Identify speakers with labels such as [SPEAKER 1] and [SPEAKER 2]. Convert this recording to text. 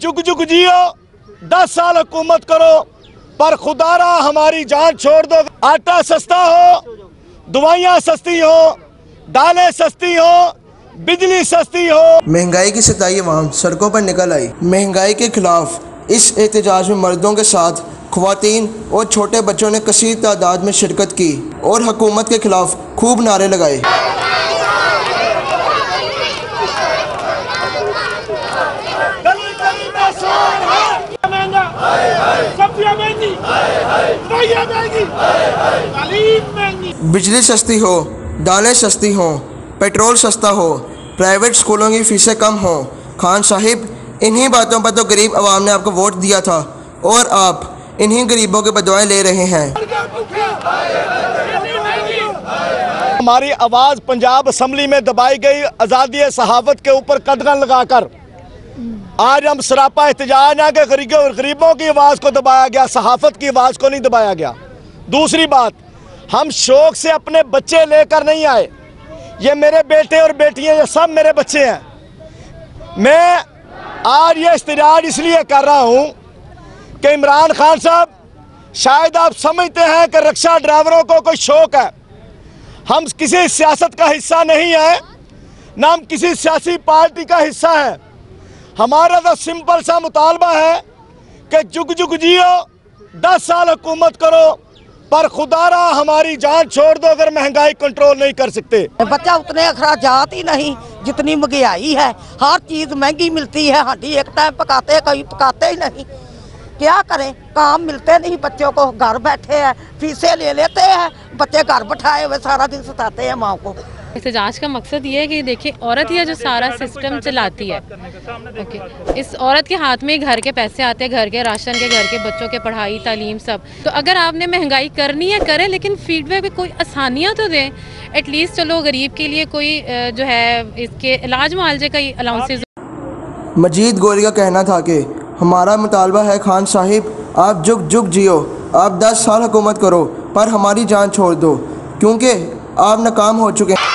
[SPEAKER 1] जुग जुग जियो, 10 साल हुकूमत करो, पर खुदारा हमारी जान छोड़ दो। आटा सस्ता हो, दवाइयाँ सस्ती हो, दालें सस्ती हो, बिजली सस्ती हो।
[SPEAKER 2] महंगाई की सताई अवाम सड़कों पर निकल आई। महंगाई के खिलाफ इस एहतजाज में मर्दों के साथ ख्वातीन और छोटे बच्चों ने कसीर तादाद में शिरकत की और हुकूमत के खिलाफ खूब नारे लगाए। बिजली सस्ती हो, दालें सस्ती हों, पेट्रोल सस्ता हो, प्राइवेट स्कूलों की फीसें कम हों। खान साहिब, इन्हीं बातों पर तो गरीब आवाम ने आपको वोट दिया था और आप इन्हीं गरीबों के बदुआएं ले रहे हैं।
[SPEAKER 1] हमारी आवाज़ पंजाब असम्बली में दबाई गई आज़ादी सहाफत के ऊपर कदगन लगाकर। आज हम सरापा एहतजाज है कि गरीबों की आवाज़ को दबाया गया, सहाफत की आवाज़ को नहीं दबाया गया। दूसरी बात, हम शौक से अपने बच्चे लेकर नहीं आए। ये मेरे बेटे और बेटियां, ये सब मेरे बच्चे हैं। मैं आज ये इस्तेजाज इसलिए कर रहा हूँ कि इमरान खान साहब, शायद आप समझते हैं कि रिक्शा ड्राइवरों को कोई शौक है। हम किसी सियासत का हिस्सा नहीं है, ना हम किसी सियासी पार्टी का हिस्सा है। हमारा तो सिंपल सा मुतालबा है कि जुग जुग जियो, 10 साल हुकूमत करो, पर खुदारा हमारी जान छोड़ दो अगर महंगाई कंट्रोल नहीं कर सकते।
[SPEAKER 3] बच्चा उतने अखराजात ही नहीं जितनी महंगाई है। हर चीज़ महंगी मिलती है। हांडी एक टाइम पकाते, कहीं पकाते ही नहीं। क्या करें, काम मिलते नहीं बच्चों को। घर बैठे हैं, फीसें ले लेते हैं, बच्चे घर बैठाए हुए सारा दिन सताते हैं माँ को।
[SPEAKER 4] एहतजाज का मकसद ये है कि देखिए, औरत ही है जो सारा सिस्टम चलाती है। ओके, इस औरत के हाथ में घर के पैसे आते हैं, घर के राशन के, घर के बच्चों के पढ़ाई तालीम सब। तो अगर आपने महंगाई करनी है करें, लेकिन फीडबैक में कोई आसानियाँ तो दें एटलीस्ट। चलो गरीब के लिए कोई जो है इसके इलाज मुआवजे का अलाउंसेस।
[SPEAKER 2] मजीद गोरी का कहना था कि हमारा मुतालबा है खान साहिब, आप जुग जुग जियो, आप 10 साल हुकूमत करो, पर हमारी जान छोड़ दो, क्योंकि आप नाकाम हो चुके हैं।